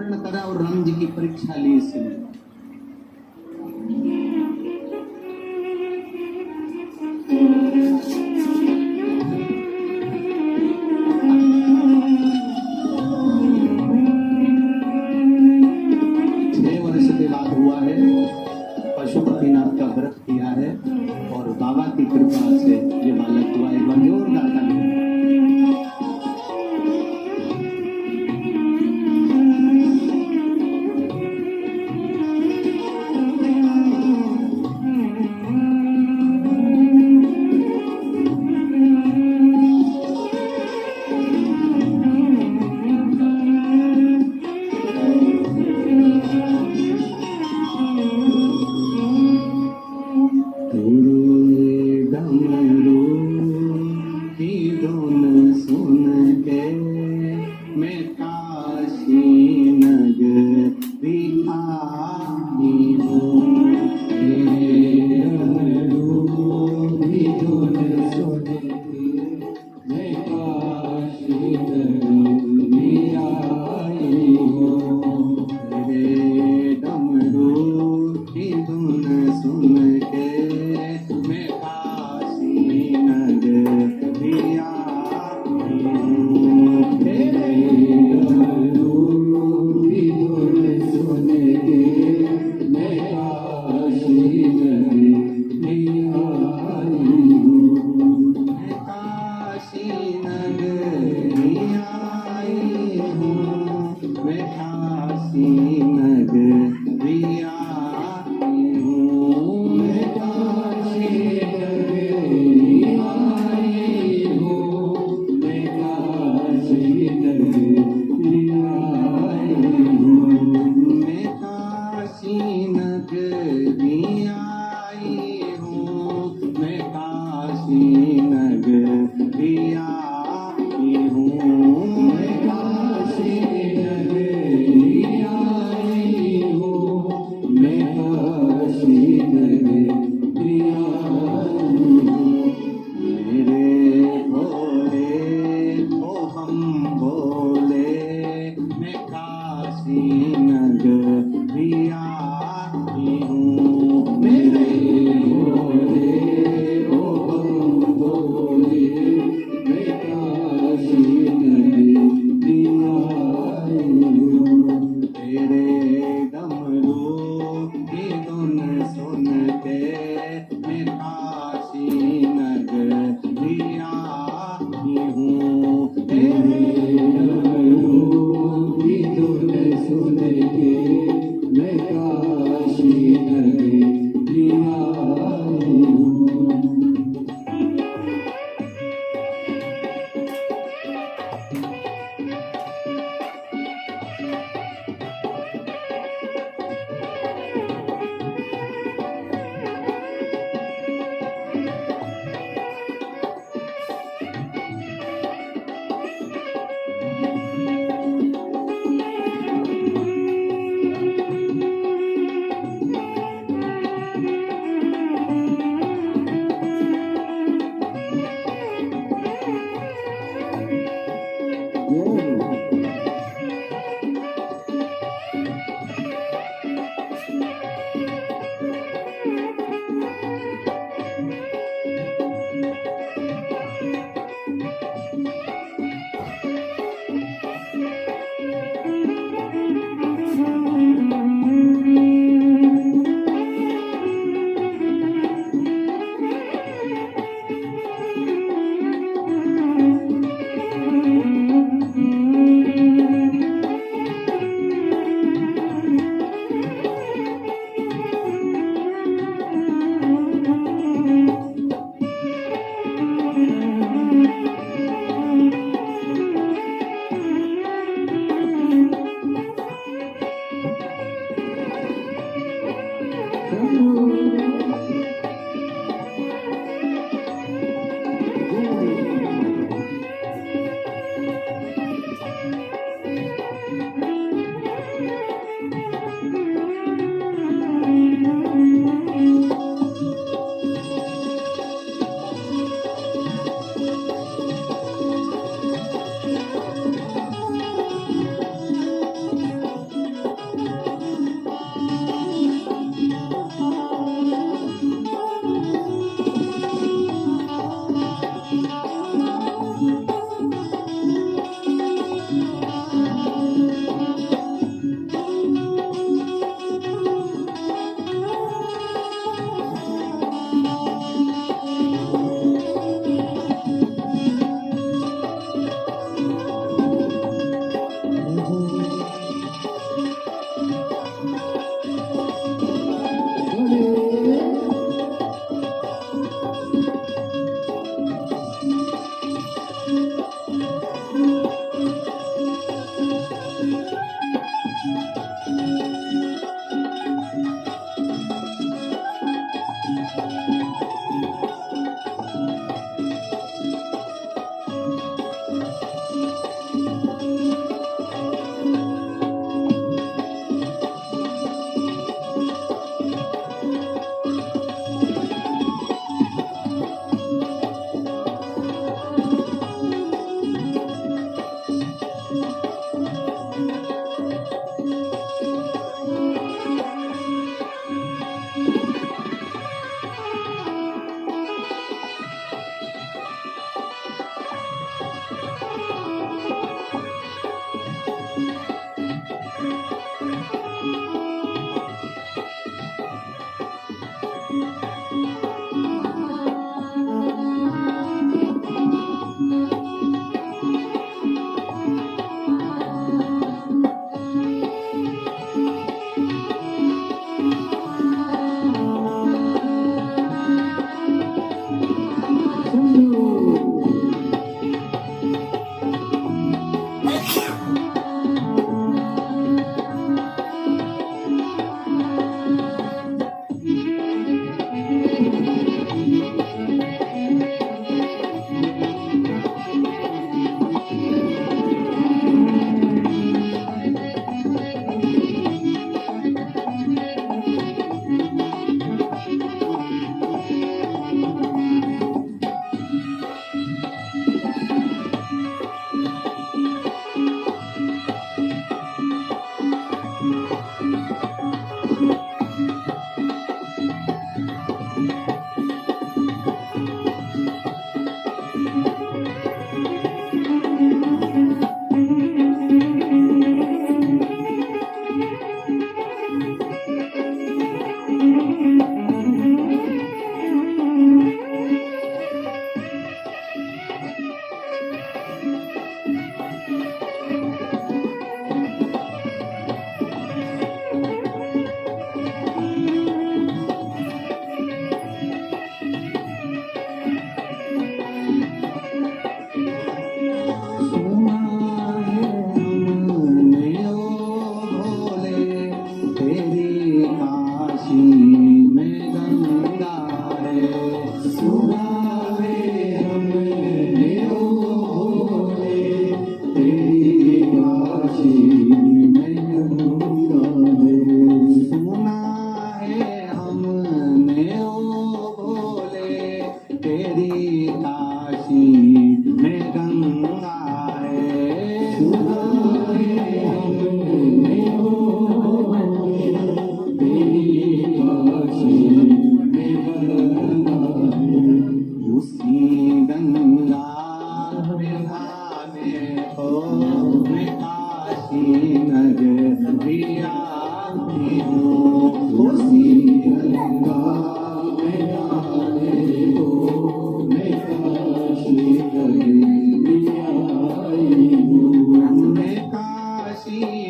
वर्ण करा और राम जी की परीक्षा ली इसने। पशुपतिनाथ का व्रत किया है और बाबा की कृपा से ये बालक हुआ। एक बार जोरदार ताली।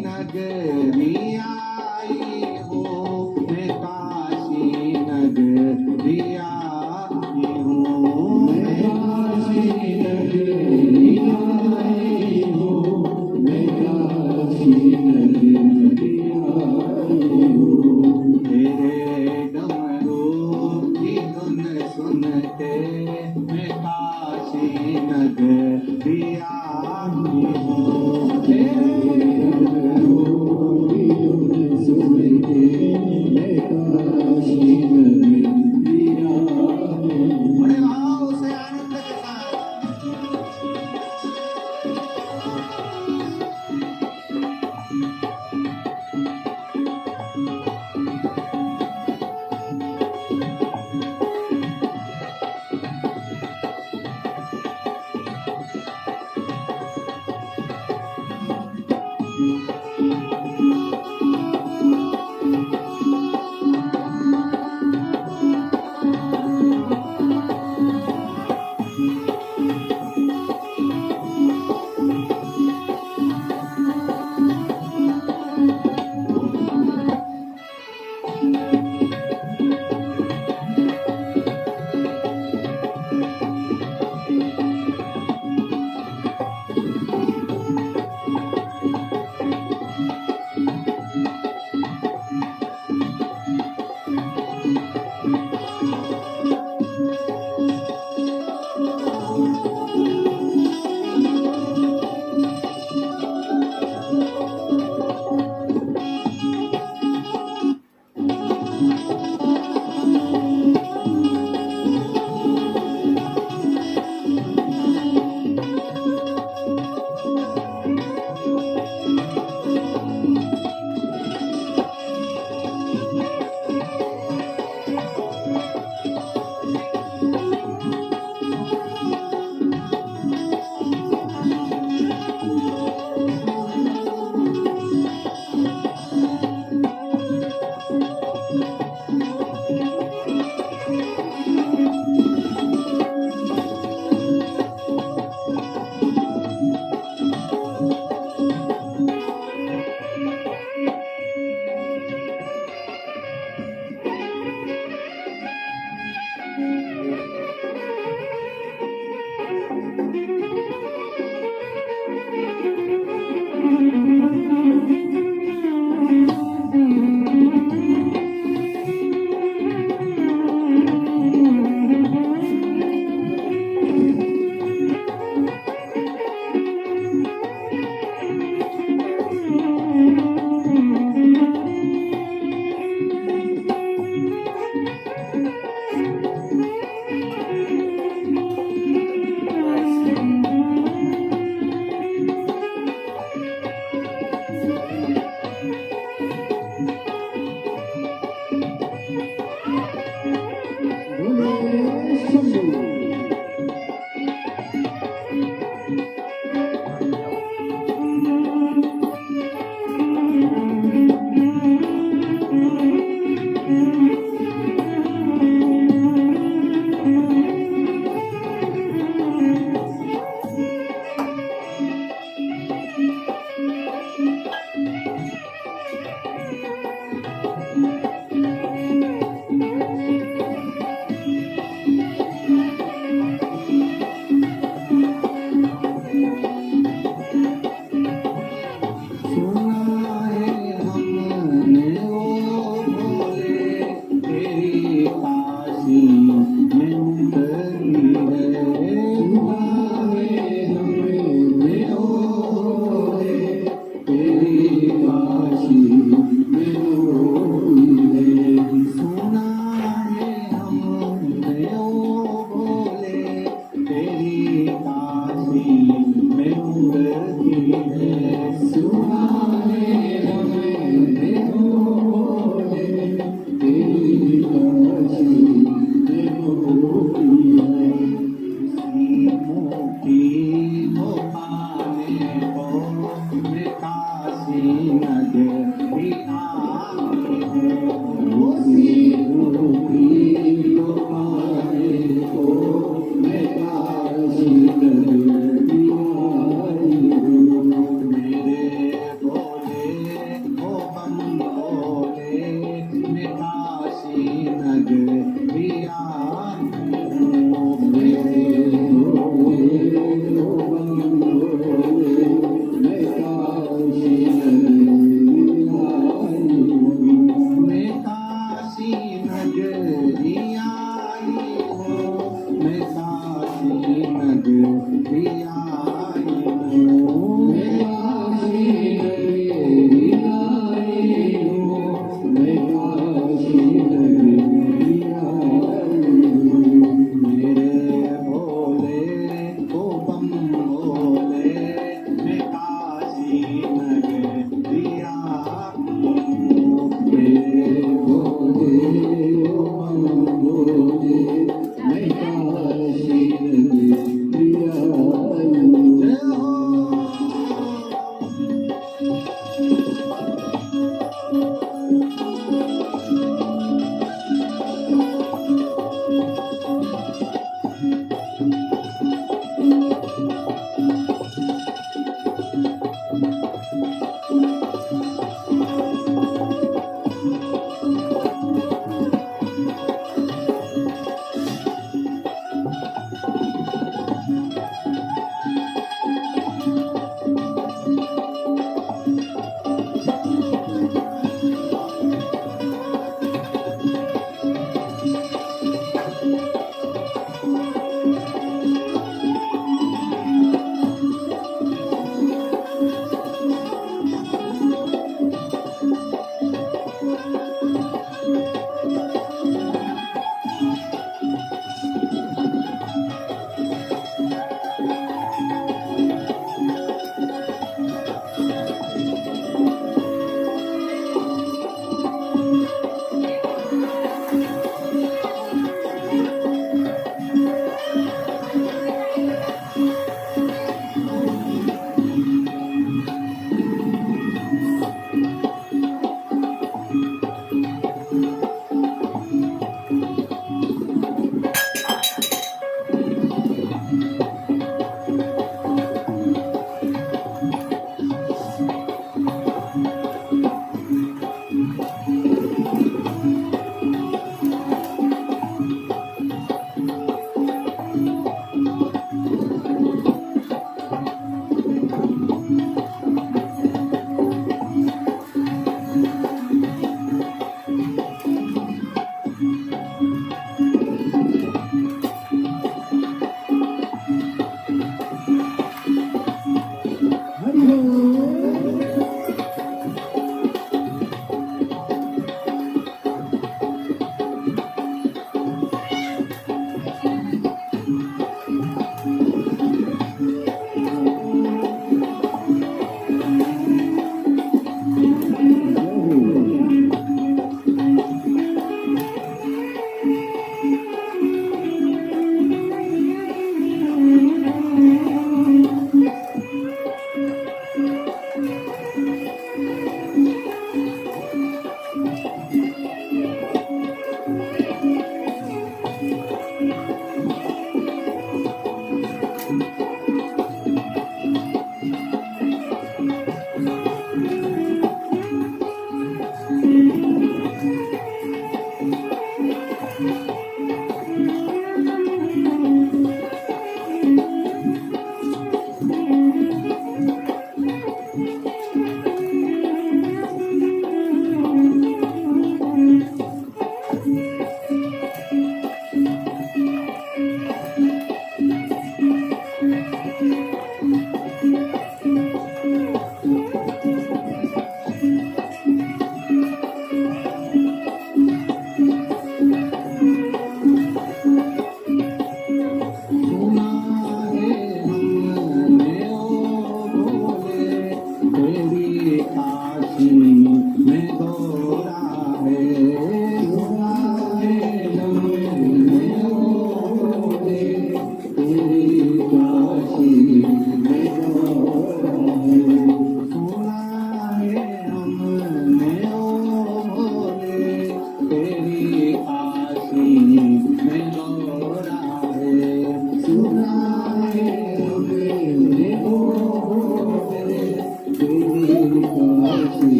नगरी आई हूँ, मैं काशी नगरी आई हूँ, मैं काशी नगरी आई हूँ, मैं काशी नगरी आई हूँ। तेरे डमरू की धुन सुन के मैं काशी नगरी आई हूँ, तेरे डमरू की धुन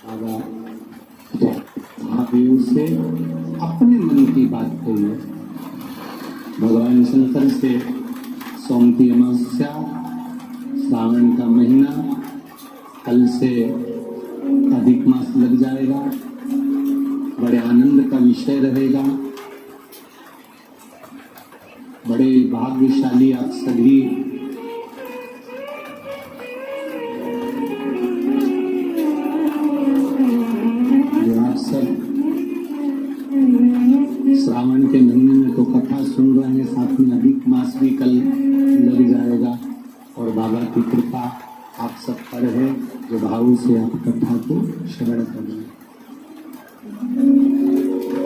बाबा महादेव से अपने मन की बात कही। भगवान शंकर से सोम की अमावस्या, सावन का महीना, कल से अधिक मास लग जाएगा, बड़े आनंद का विषय रहेगा। बड़े भाग्यशाली आप सभी जो आप सब श्रावण के महीने में तो कथा सुन रहे हैं, साथ में अधिक मास भी कल लग जाएगा और बाबा की कृपा आप सब पर है जो भाव से आप कथा को श्रवण कर रहे हैं।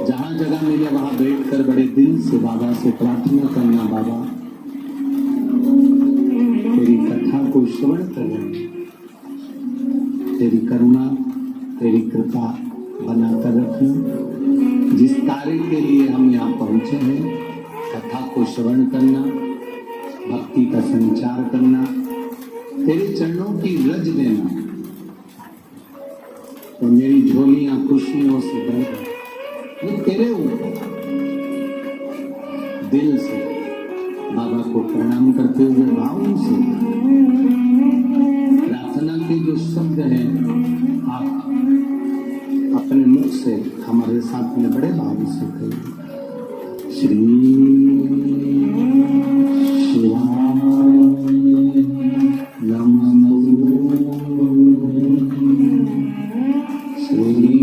जहाँ जगह मिले वहाँ बैठकर बड़े दिल से बाबा से प्रार्थना करना, बाबा तेरी कथा को श्रवण कर रहे हैं, तेरी करुणा तेरी कृपा बनाकर रखना। जिस कार्य के लिए हम यहाँ पहुँचे हैं, कथा को श्रवण करना, भक्ति का संचार करना, तेरे चरणों की रज देना, तो मेरी झोलियां खुशियों से भर गई। ये तेरे ऊपर दिल से बाबा को प्रणाम करते हुए भाव से प्रार्थना के जो शब्द हैं आप अपने मुख से हमारे साथ में बड़े भाव से कहिए। श्री शिवाय नमः, श्री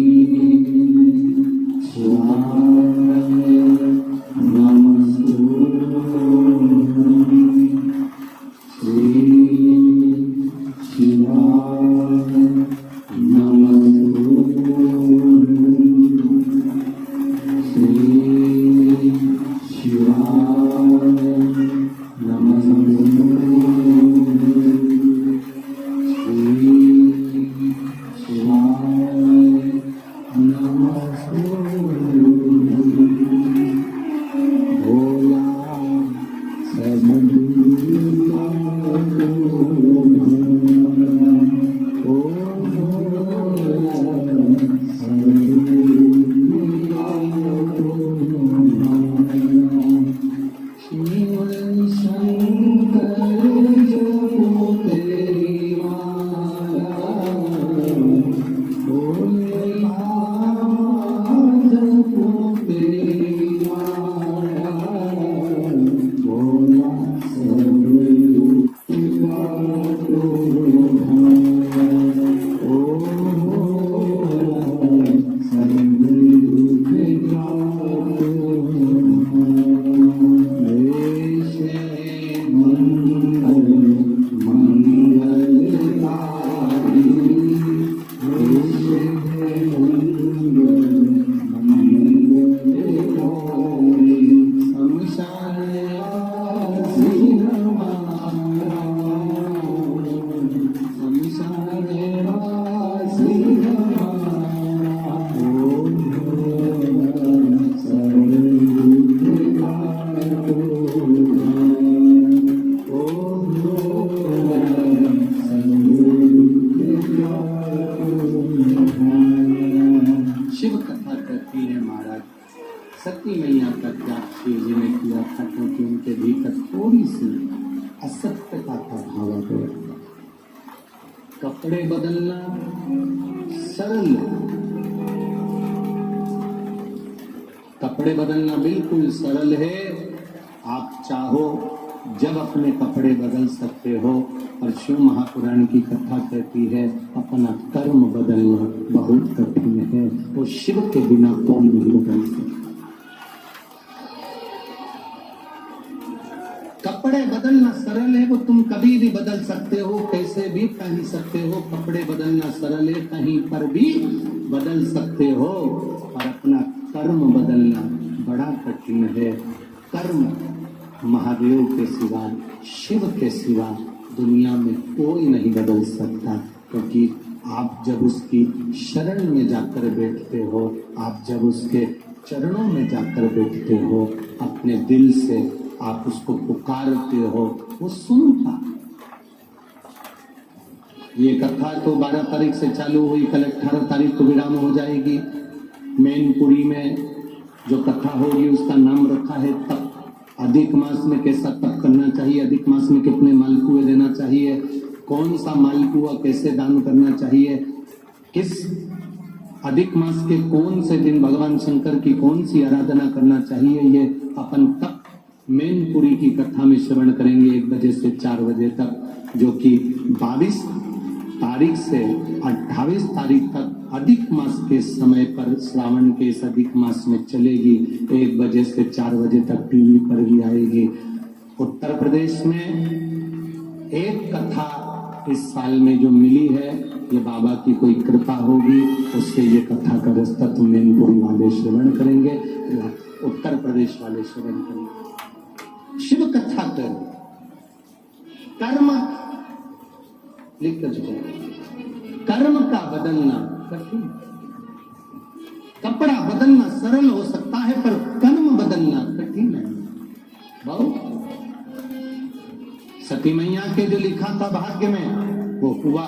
सती मैया का त्याग शिव जी ने किया था, क्योंकि उनके भीतर थोड़ी सी असत्यता का भाव आ गया। कपड़े बदलना सरल, कपड़े बदलना बिल्कुल सरल है। आप चाहो जब अपने कपड़े बदल सकते हो, और शिव महापुराण की कथा कहती है अपना कर्म बदलना बहुत कठिन है, वो शिव के बिना कौन नहीं बदल सकता। कपड़े बदलना सरल है, वो तुम कभी भी बदल सकते हो, कैसे भी पहन सकते हो। कपड़े बदलना सरल है, कहीं पर भी बदल सकते हो, और अपना कर्म बदलना बड़ा कठिन है। कर्म महादेव के सिवा, शिव के सिवा दुनिया में कोई नहीं बदल सकता, क्योंकि आप जब उसकी शरण में जाकर बैठते हो, आप जब उसके चरणों में जाकर बैठते हो, अपने दिल से आप उसको पुकारते हो, वो सुनता। ये कथा तो 12 तारीख से चालू हुई, कल 18 तारीख को विराम हो जाएगी। मैनपुरी में जो कथा होगी उसका नाम रखा है तप। अधिक मास में कैसा तप करना चाहिए, अधिक मास में कितने मालपुए देना चाहिए, कौन सा मालपुआ कैसे दान करना चाहिए, किस अधिक मास के कौन से दिन भगवान शंकर की कौन सी आराधना करना चाहिए, ये अपन तप मैनपुरी की कथा में श्रवण करेंगे 1 बजे से 4 बजे तक, जो कि 22 तारीख से 28 तारीख तक अधिक मास के समय पर श्रावण के इस अधिक मास में चलेगी। 1 बजे से 4 बजे तक टीवी पर भी आएगी। उत्तर प्रदेश में एक कथा इस साल में जो मिली है, ये बाबा की कोई कृपा होगी, उससे ये कथा का रास्ता तो मैनपुरी वाले श्रवण करेंगे, उत्तर प्रदेश वाले श्रवण करेंगे। शिव कथा कर कर्म लिख कर चुके, कर्म का बदलना कठिन, कपड़ा बदलना सरल हो सकता है पर कर्म बदलना कठिन है बहुत। सती मैया के जो लिखा था भाग्य में वो हुआ,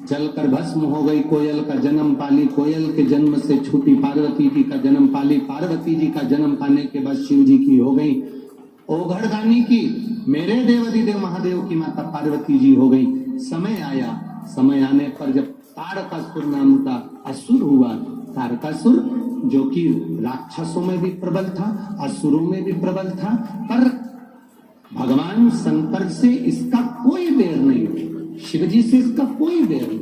जलकर भस्म हो गई कोयल का जन्म पाली, कोयल के जन्म से छूटी पार्वती जी का जन्म पाली, पार्वती जी का जन्म पाने के बाद शिव जी की हो गई ओघड़दानी की, मेरे देवाधिदेव महादेव की माता पार्वती जी हो गई। समय आया, समय आने पर जब तारकासुर नाम का असुर हुआ, तारकासुर जो कि राक्षसों में भी प्रबल था, असुरों में भी प्रबल था, पर भगवान शंकर से इसका कोई बैर नहीं, शिव जी से इसका कोई बैर नहीं।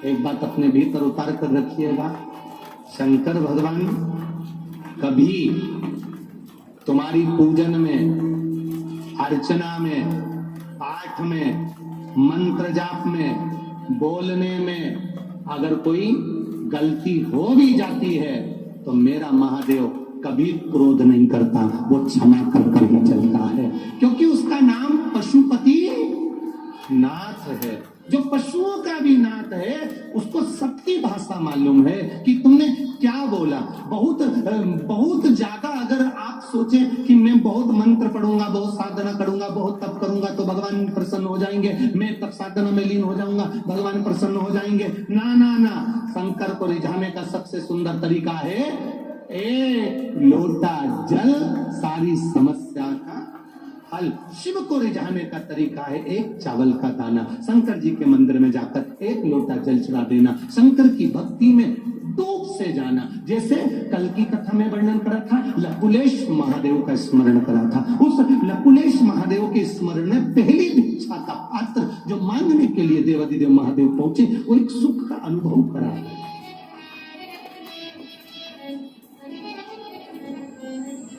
एक बात अपने भीतर उतार कर रखिएगा, शंकर भगवान कभी तुम्हारी पूजन में, अर्चना में, पाठ में, मंत्र जाप में, बोलने में अगर कोई गलती हो भी जाती है तो मेरा महादेव कभी क्रोध नहीं करता, वो क्षमा कर कर ही चलता है, क्योंकि उसका नाम पशुपति नाथ है। जो पशुओं का भी नाथ है, उसको सबकी भाषा मालूम है कि तुमने क्या बोला। बहुत ज्यादा अगर आप सोचे कि मैं बहुत मंत्र पढ़ूंगा, बहुत साधना करूंगा, बहुत तप करूंगा तो भगवान प्रसन्न हो जाएंगे, मैं तप साधना में लीन हो जाऊंगा, भगवान प्रसन्न हो जाएंगे, ना ना ना। शंकर को रिझाने का सबसे सुंदर तरीका है एक लोटा जल सारी समस्या का हल। शिव को रिझाने का तरीका है एक चावल का दाना। शंकर जी के मंदिर में जाकर एक लोटा जल चढ़ा देना, शंकर की भक्ति में डूब से जाना। जैसे कल की कथा में वर्णन करा था, लकुलेश महादेव का स्मरण करा था, उस लकुलेश महादेव के स्मरण में पहली भिक्षा का पात्र जो मांगने के लिए देवाधिदेव महादेव पहुंचे, वो एक सुख का अनुभव करा।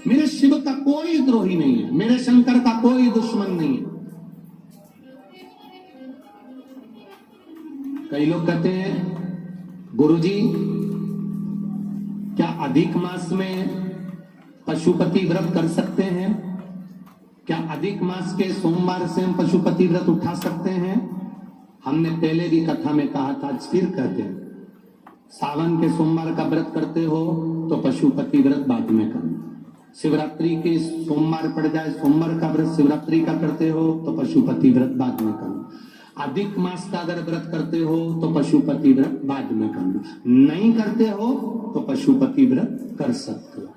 मेरे शिव का कोई द्रोही नहीं है, मेरे शंकर का कोई दुश्मन नहीं है। कई लोग कहते हैं गुरुजी क्या अधिक मास में पशुपति व्रत कर सकते हैं, क्या अधिक मास के सोमवार से हम पशुपति व्रत उठा सकते हैं? हमने पहले भी कथा में कहा था, फिर कहते हैं, सावन के सोमवार का व्रत करते हो तो पशुपति व्रत बाद में करना। शिवरात्रि के सोमवार पड़ जाए, सोमवार का व्रत शिवरात्रि का करते हो तो पशुपति व्रत बाद में करना। अधिक मास का अगर व्रत करते हो तो पशुपति व्रत बाद में करना, नहीं करते हो तो पशुपति व्रत कर सकते हो।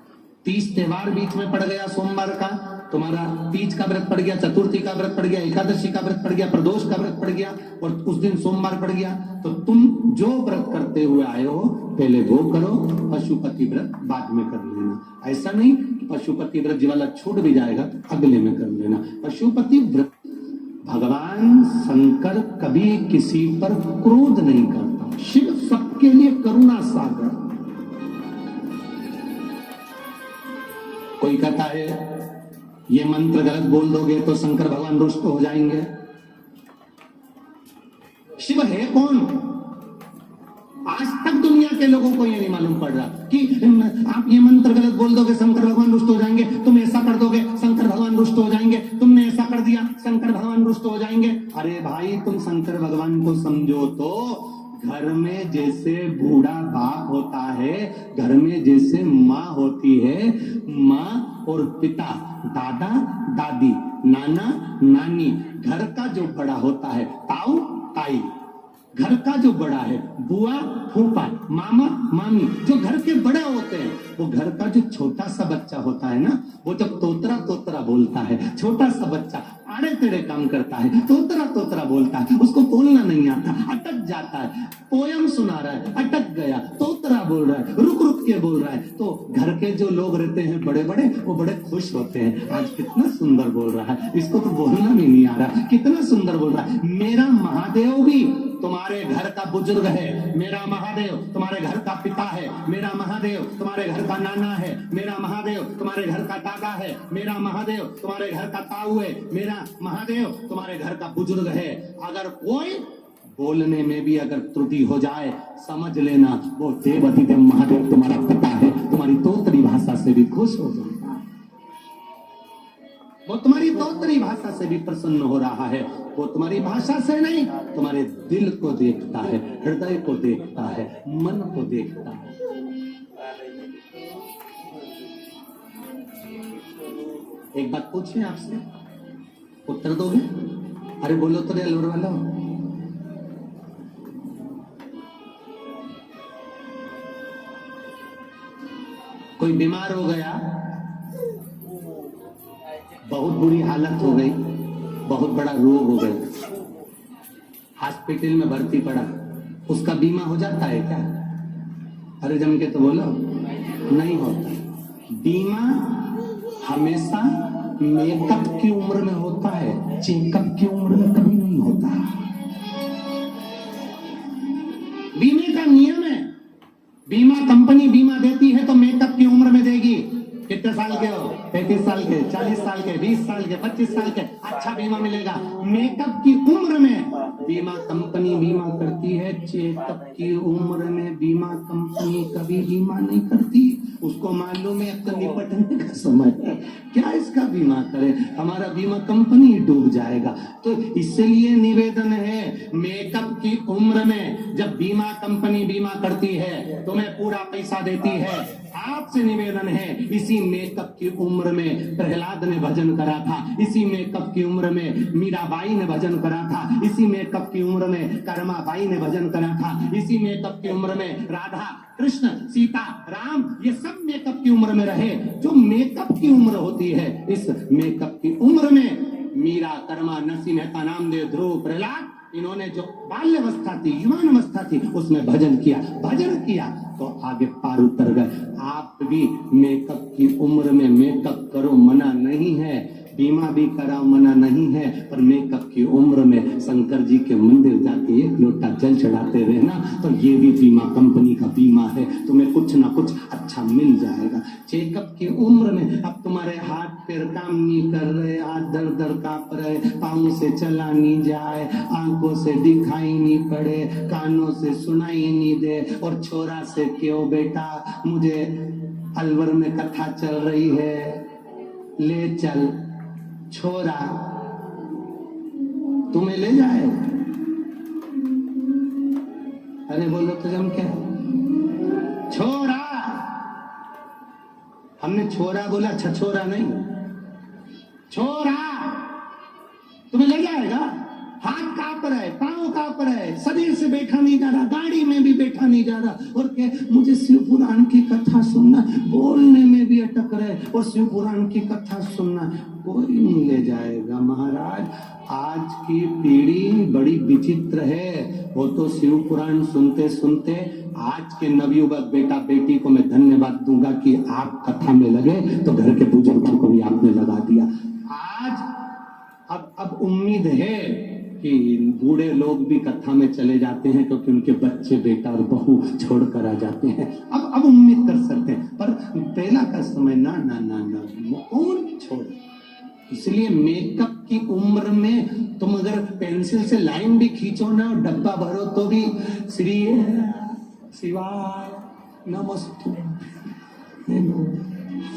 30 त्योहार बीच में पड़ गया, सोमवार का तुम्हारा तीज का व्रत पड़ गया, चतुर्थी का व्रत पड़ गया, एकादशी का व्रत पड़ गया, प्रदोष का व्रत पड़ गया और उस दिन सोमवार पड़ गया, तो तुम जो व्रत करते हुए आए हो पहले वो करो, पशुपति व्रत बाद में कर लेना। ऐसा नहीं पशुपति व्रत वाला छूट भी जाएगा तो अगले में कर लेना। पशुपति व्रत, भगवान शंकर कभी किसी पर क्रोध नहीं करता, शिव सबके लिए करुणा सागर। कोई कहता है ये मंत्र गलत बोल दोगे तो शंकर भगवान रुष्ट हो जाएंगे। शिव है कौन? आज तक दुनिया के लोगों को ये नहीं मालूम पड़ रहा कि आप ये मंत्र गलत बोल दोगे शंकर भगवान रुष्ट हो जाएंगे, तुम ऐसा कर दोगे शंकर भगवान रुष्ट हो जाएंगे, तुमने ऐसा कर दिया शंकर भगवान रुष्ट हो जाएंगे। अरे भाई तुम शंकर भगवान को समझो तो घर में जैसे बूढ़ा बाप होता है, घर में जैसे माँ होती है, माँ और पिता दादा दादी, नाना नानी। घर का जो बड़ा होता है ताऊ ताई, घर का जो बड़ा है बुआ फूफा मामा मामी, जो घर के बड़े होते हैं। वो घर का जो छोटा सा बच्चा होता है ना, वो जब तोतरा तोतरा बोलता है, छोटा सा बच्चा आड़े टेढ़े काम करता है, तोतरा तोतरा बोलता है, उसको बोलना नहीं आता, अटक जाता है। पोयम सुना रहा है, अटक गया, तोतरा बोल रहा है, रुक रुक के बोल रहा है, तो घर के जो लोग रहते हैं बड़े बड़े, वो बड़े खुश होते हैं। आज कितना सुंदर बोल रहा है, इसको तो बोलना भी नहीं आ रहा, कितना सुंदर बोल रहा है। मेरा महादेव भी तुम्हारे घर का बुजुर्ग है, मेरा महादेव तुम्हारे घर का पिता है, मेरा महादेव तुम्हारे घर का नाना है, मेरा महादेव तुम्हारे घर का दादा है, मेरा महादेव तुम्हारे घर का ताऊ है, मेरा महादेव तुम्हारे घर का बुजुर्ग है। अगर कोई बोलने में भी अगर त्रुटि हो जाए, समझ लेना वो देवाधिदेव महादेव तुम्हारा पिता है, तुम्हारी तोतरी भाषा से भी खुश हो जाएगा, वो तुम्हारी तोतरी भाषा से भी प्रसन्न हो रहा है। वो तुम्हारी भाषा से नहीं, तुम्हारे दिल को देखता है, हृदय को देखता है, मन को देखता है। एक बात पूछें आपसे, उत्तर दोगे? अरे बोलो तो रे अलवर वाला। कोई बीमार हो गया, बहुत बुरी हालत हो गई, बहुत बड़ा रोग हो गया, हॉस्पिटल में भर्ती पड़ा, उसका बीमा हो जाता है क्या? अरे जम के तो बोलो, नहीं होता। बीमा हमेशा मेकअप की उम्र में होता है, चेकअप की उम्र में कभी नहीं होता। बीमे का नियम है, बीमा कंपनी बीमा देती है तो मेकअप की उम्र में देगी। कितने साल के हो? 35 साल के, 40 साल के, 20 साल के, 25 साल के, अच्छा बीमा मिलेगा। मेकअप की उम्र में बीमा कंपनी बीमा करती है, चेकअप की उम्र में बीमा कंपनी कभी बीमा नहीं करती। उसको मालूम है अब निपटने का समय है, क्या इसका बीमा करे, हमारा बीमा कंपनी डूब जाएगा। तो इसलिए निवेदन है, मेकअप की उम्र में जब बीमा कंपनी बीमा करती है, तुम्हें पूरा पैसा देती है। आपसे निवेदन है, इसी मेकअप की उम्र में प्रहलाद ने भजन करा था, इसी मेकअप की उम्र में मीराबाई ने भजन करा था, इसी मेकअप की उम्र में कर्माबाई ने भजन करा था, इसी मेकअप की उम्र में राधा कृष्ण सीता राम ये सब मेकअप की उम्र में रहे। जो मेकअप की उम्र होती है, इस मेकअप की उम्र में मीरा, कर्मा, नरसिंह मेहता, नामदेव, ध्रुव, प्रहलाद, इन्होंने जो बाल्यावस्था थी, युवान अवस्था थी, उसमें भजन किया तो आगे पार उतर गए। आप भी मेकअप की उम्र में मेकअप करो, मना नहीं है, बीमा भी कराओ, मना नहीं है, पर मेकअप की उम्र में शंकर जी के मंदिर जाके एक लोटा जल चढ़ाते रहना, तो ये भी बीमा कंपनी का बीमा है, तुम्हें कुछ ना कुछ अच्छा मिल जाएगा। चेकअप की उम्र में अब तुम्हारे हाथ पैर काम नहीं कर रहे, हाथ दर्द दर्द कांप रहे, पाँव से चला नहीं जाए, आंखों से दिखाई नहीं पड़े, कानों से सुनाई नहीं दे, और छोरा से क्यों बेटा, मुझे अलवर में कथा चल रही है, ले चल छोरा, तुम्हें ले जाए। अरे बोलो तो जम क्या, छोरा, हमने छोरा बोला, छछोरा नहीं, छोरा तुम्हें ले जाएगा। हाथ कांप रहे, पांव कांप रहे, शरीर से बैठा नहीं जा रहा, गाड़ी में भी बैठा नहीं जा रहा, और क्या, मुझे शिव पुराण की कथा सुनना, बोलने में भी अटक रहे और शिव पुराण की कथा सुनना, कोई नहीं ले जाएगा। महाराज, आज की पीढ़ी बड़ी विचित्र है, वो तो शिव पुराण सुनते सुनते, आज के नवयुवक बेटा बेटी को मैं धन्यवाद दूंगा कि आप कथा में लगे, तो घर के बुजुर्गों को भी आपने लगा दिया। आज अब उम्मीद है कि बूढ़े लोग भी कथा में चले जाते हैं, क्योंकि उनके बच्चे बेटा और बहू छोड़ कर आ जाते हैं। अब उम्मीद कर सकते हैं, पर पहला का समय ना ना ना ना कौन छोड़। इसलिए मेकअप की उम्र में तुम अगर पेंसिल से लाइन भी खींचो ना, डब्बा भरो, तो भी श्री शिवाय नमस्तु,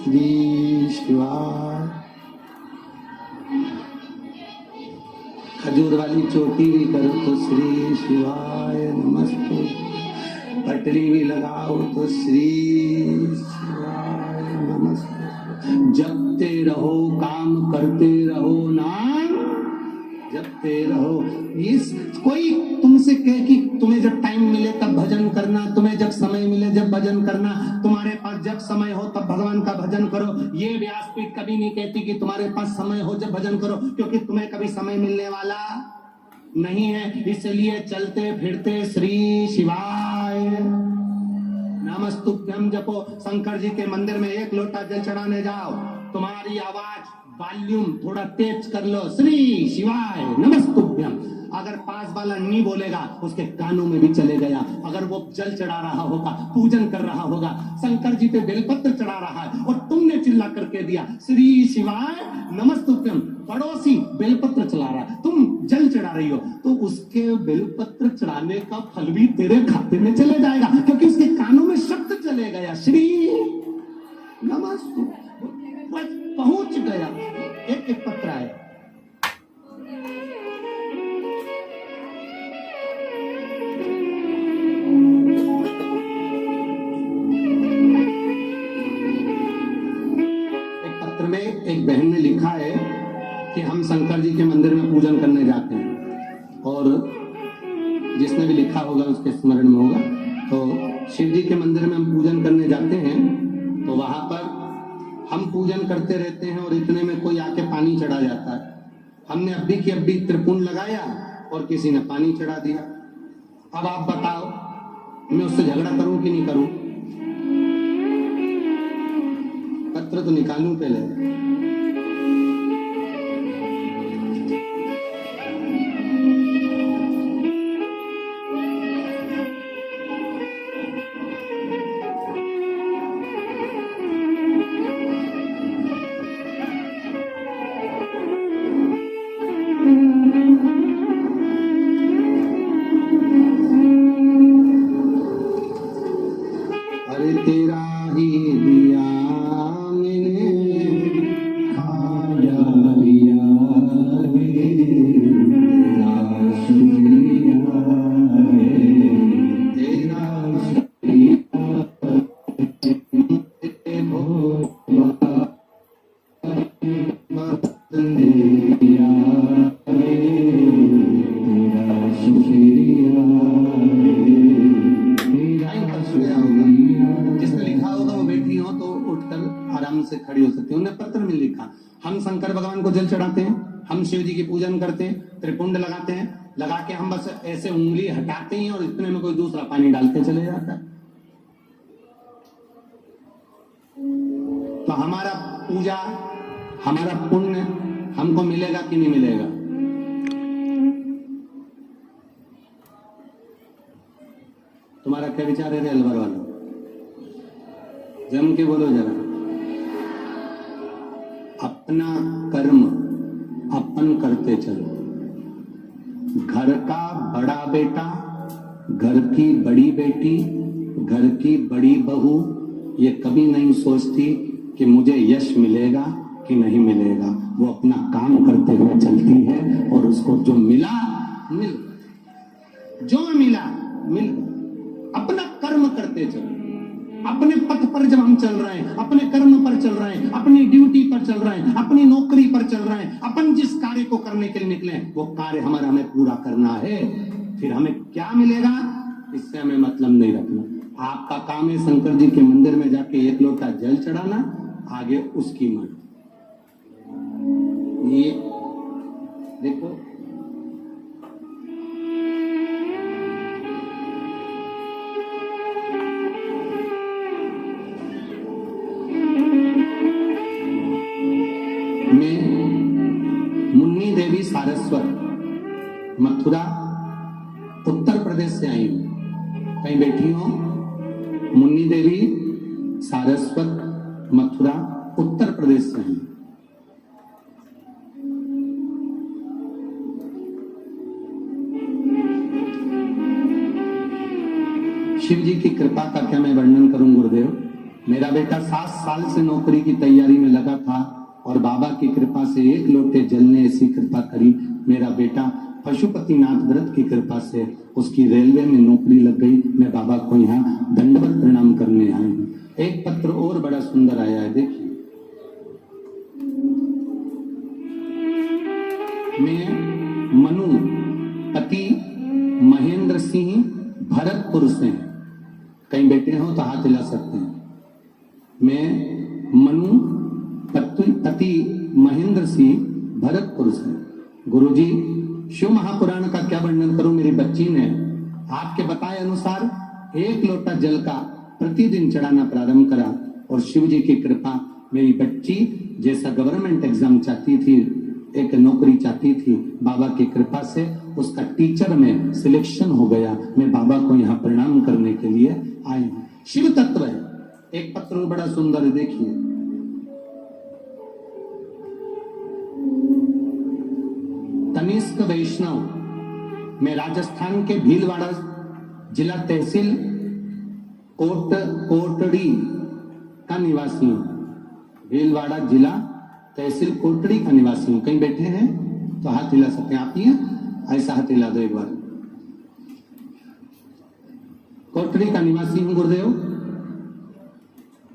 श्री शिवाय, खजूर वाली चोटी भी करो तो श्री शिवाय नमस्ते, पटरी भी लगाओ तो श्री शिवाय नमस्ते। जपते रहो, काम करते रहो, नाम जपते रहो। इस कोई तुमसे कहे कि तुम्हें जब टाइम मिले तब भजन करना, तुम्हें जब समय मिले जब भजन करना, तुम्हारे पास जब समय हो तब भगवान का भजन करो, ये व्यासपीठ कभी नहीं कहती कि तुम्हारे पास समय हो जब भजन करो, क्योंकि तुम्हें कभी समय मिलने वाला नहीं है। इसलिए चलते फिरते श्री शिवाय नमस्तुभ्यम जपो। शंकर जी के मंदिर में 1 लोटा जल चढ़ाने जाओ, तुम्हारी आवाज वॉल्यूम थोड़ा तेज कर लो, श्री शिवाय नमस्तुभ्यम। अगर पास वाला नहीं बोलेगा उसके कानों में भी चले गया। अगर वो जल चढ़ा रहा होगा, पूजन कर रहा होगा, शंकर जी पे बेलपत्र चढ़ा रहा है और तुमने चिल्ला करके दिया श्री शिवाय नमस्तुभ्यम, पड़ोसी बेलपत्र चला रहा है, तुम जल चढ़ा रही हो, तो उसके बेलपत्र चढ़ाने का फल भी तेरे खाते में चले जाएगा, क्योंकि उसके कानों में शब्द चले गया श्री नमस्तुभ्यम, पहुंच गया। एक पत्र है, एक बहन ने लिखा है कि हम शंकर जी के मंदिर में पूजन करने जाते हैं, और जिसने भी लिखा होगा उसके स्मरण में होगा। तो शिव जी के मंदिर में हम पूजन करने जाते हैं, तो वहां पर हम पूजन करते रहते हैं और इतने में कोई आके पानी चढ़ा जाता है। हमने अभी की अभी त्रिपुंड लगाया और किसी ने पानी चढ़ा दिया। अब आप बताओ, मैं उससे झगड़ा करूं कि नहीं करूं? पत्र तो निकालूं पहले। हम शंकर भगवान को जल चढ़ाते हैं, हम शिव जी की पूजन करते हैं, त्रिपुंड लगाते हैं, लगा के हम बस ऐसे उंगली हटाते हैं और इतने में कोई दूसरा पानी डालते चले जाता है। तो हमारा पूजा, हमारा पुण्य हमको मिलेगा कि नहीं मिलेगा? तुम्हारा क्या विचार है अलवर वालों? जम के बोलो जरा। अपना कर्म अपन करते चलो। घर का बड़ा बेटा, घर की बड़ी बेटी, घर की बड़ी बहू ये कभी नहीं सोचती कि मुझे यश मिलेगा कि नहीं मिलेगा। वो अपना काम करते हुए चलती है और उसको जो मिला मिल, जो मिला मिल। अपना कर्म करते चलो। अपने पथ पर जब हम चल रहे हैं, अपने कर्म पर चल रहे हैं, अपनी ड्यूटी पर चल रहे हैं, अपनी नौकरी पर चल रहे हैं, अपन जिस कार्य को करने के लिए निकले वो कार्य हमारा हमें पूरा करना है। फिर हमें क्या मिलेगा इससे हमें मतलब नहीं रखना। आपका काम है शंकर जी के मंदिर में जाके 1 लोटा जल चढ़ाना, आगे उसकी मर्जी। ये देखो, मुन्नी देवी सारस्वत मथुरा उत्तर प्रदेश से आई हूं। कहीं बैठी हो? मुन्नी देवी सारस्वत मथुरा उत्तर प्रदेश से आई। शिव जी की कृपा का क्या मैं वर्णन करूं गुरुदेव। मेरा बेटा 7 साल से नौकरी की तैयारी में लगा था और बाबा की कृपा से 1 लोटे जल ने ऐसी कृपा करी, मेरा बेटा पशुपतिनाथ व्रत की कृपा से उसकी रेलवे में नौकरी लग गई। मैं बाबा को यहाँ दंडवत प्रणाम करने आया हूँ। एक पत्र और बड़ा सुंदर आया है, देखिए। मैं मनु पति महेंद्र सिंह भरतपुर से, कहीं बैठे हो तो हाथ हिला सकते हैं। मैं मनु पति महेंद्र सिंह भरतपुर से। गुरुजी, शिव महापुराण का क्या वर्णन करूं। मेरी बच्ची ने आपके बताए अनुसार 1 लोटा जल का प्रतिदिन चढ़ाना प्रारंभ करा और शिव जी की कृपा, मेरी बच्ची जैसा गवर्नमेंट एग्जाम चाहती थी, एक नौकरी चाहती थी, बाबा की कृपा से उसका टीचर में सिलेक्शन हो गया। मैं बाबा को यहाँ प्रणाम करने के लिए आई हूँ। शिव तत्व है। एक पत्र बड़ा सुंदर है, देखिए। तनिष्क वैष्णव, मैं राजस्थान के भीलवाड़ा जिला तहसील कोटड़ी का निवासी हूँ। भीलवाड़ा जिला तहसील कोटड़ी का निवासी हूँ। कहीं बैठे हैं तो हाथ हिला सकते हैं। आप ही हैं, ऐसा हाथ हिला दो एक बार। कोटड़ी का निवासी हूँ गुरुदेव।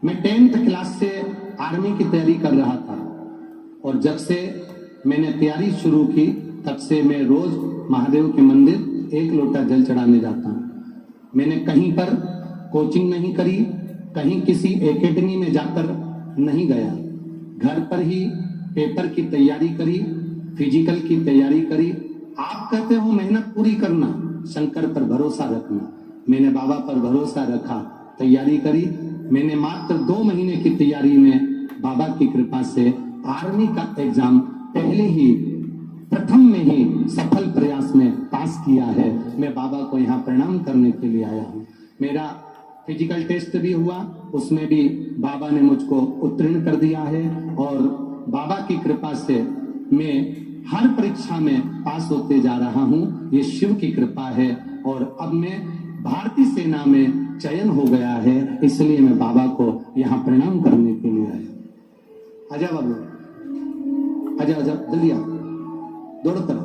मैं 10th क्लास से आर्मी की तैयारी कर रहा था और जब से मैंने तैयारी शुरू की तब से मैं रोज महादेव के मंदिर 1 लोटा जल चढ़ाने जाता हूँ। मैंने कहीं पर कोचिंग नहीं करी, कहीं किसी एकेडमी में जाकर नहीं गया। घर पर ही पेपर की तैयारी करी, फिजिकल की तैयारी करी। आप कहते हो मेहनत पूरी करना, शंकर पर भरोसा रखना। मैंने बाबा पर भरोसा रखा, तैयारी करी। मैंने मात्र 2 महीने की तैयारी में बाबा की कृपा से आर्मी का एग्जाम पहले ही प्रथम में ही सफल प्रयास में पास किया है। मैं बाबा को यहाँ प्रणाम करने के लिए आया हूँ। मेरा फिजिकल टेस्ट भी हुआ, उसमें भी बाबा ने मुझको उत्तीर्ण कर दिया है और बाबा की कृपा से मैं हर परीक्षा में पास होते जा रहा हूँ। ये शिव की कृपा है और अब मैं भारतीय सेना में चयन हो गया है, इसलिए मैं बाबा को यहाँ प्रणाम करने के लिए आया। आजा बाबू, आजा आजा, जल्दी आ, दौड़ो करो।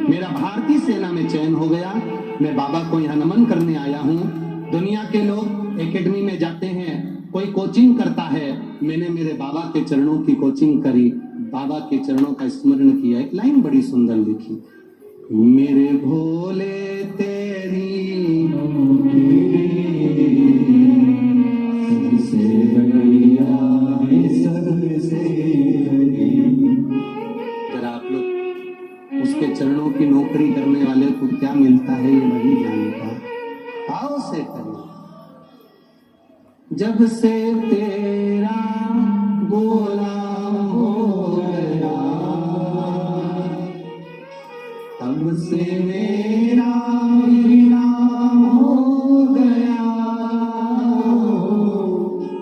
मेरा भारतीय सेना में चयन हो गया। मैं बाबा को यहाँ नमन करने आया हूँ। दुनिया के लोग एकेडमी में जाते हैं, कोई कोचिंग करता है, मैंने मेरे बाबा के चरणों की कोचिंग करी, बाबा के चरणों का स्मरण किया। एक लाइन बड़ी सुंदर लिखी, मेरे भोले तेरी जरा आप लोग उसके चरणों की नौकरी करने वाले को क्या मिलता है ये वही जानता। आओ से करिए। जब से तेरा गुलाम हो गया तब से मेरा इनाम हो गया।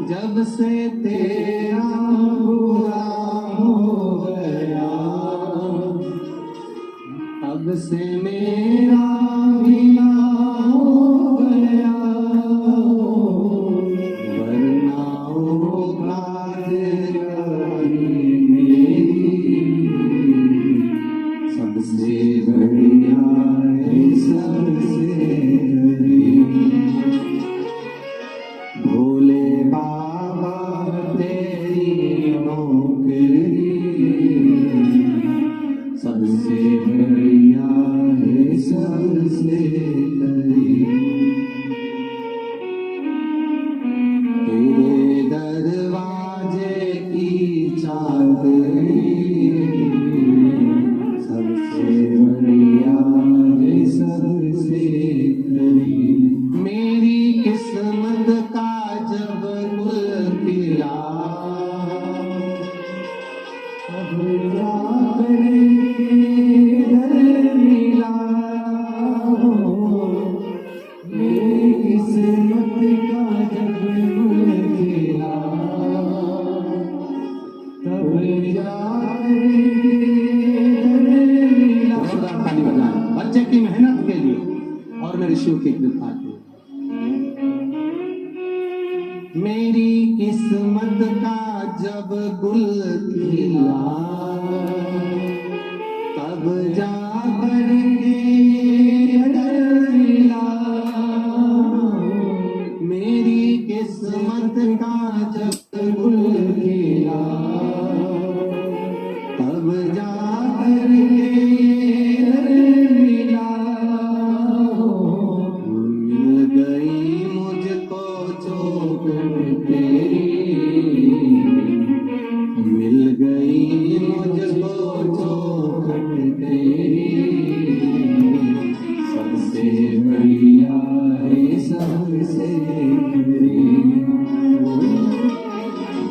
जब से तेरा गुलाम हो गया तब से मेरा इनाम हो गया। वरना होगा सबसे बढ़िया है सबसे भोले बाबा तेरी नौकरी सबसे बढ़िया है सबसे तेरे दरवाजे की चाबी सबसे बढ़िया है सबसे करीब। मेरी किस्मत का जब गुल खिला अब जाकर दर मिला। मेरी किस्मत का जब गुल खिला तब जाकर बच्चे की मेहनत के लिए और मेरे शिव की कृपा के लिए। मेरी किस्मत गुल खिला, तब जा करके डर मिला, मेरी किस्मत का जब गुल खिला, तब जा करके डर मिला, मिल गई मुझको चौखट तेरी, मिल गई मुझको चौखट तेरी, सबसे बढ़िया है सबसे तेरी,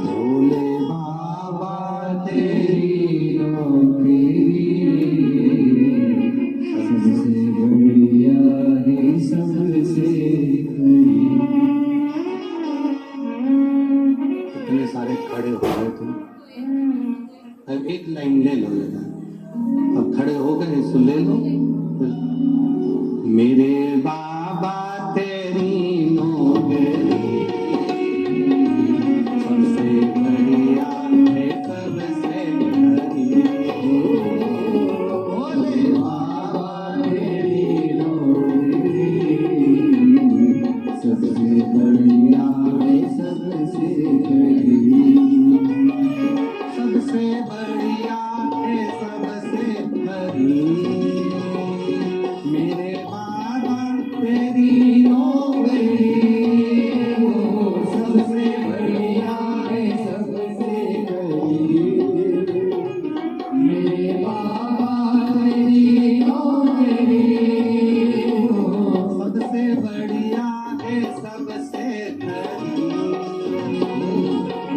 भोले बाबा तेरी नौकरी, सबसे बढ़िया है सबसे तेरी। इतने सारे खड़े हो गए तुम, अब एक लाइन ले लो लेना, अब खड़े हो गए सो ले लो। मेरे बाबा तेरी नौकरी, सबसे बढ़िया है सबसे बड़ी, भोले बाबा तेरी नौकरी, सबसे बढ़िया है सबसे बड़ी, सबसे बढ़िया है सबसे बड़ी, मेरे बाबा तेरी नौकरी, सबसे बढ़िया है सबसे बड़ी, मेरे बाबा तेरी नौकरी, सबसे बढ़िया है सबसे बड़ी,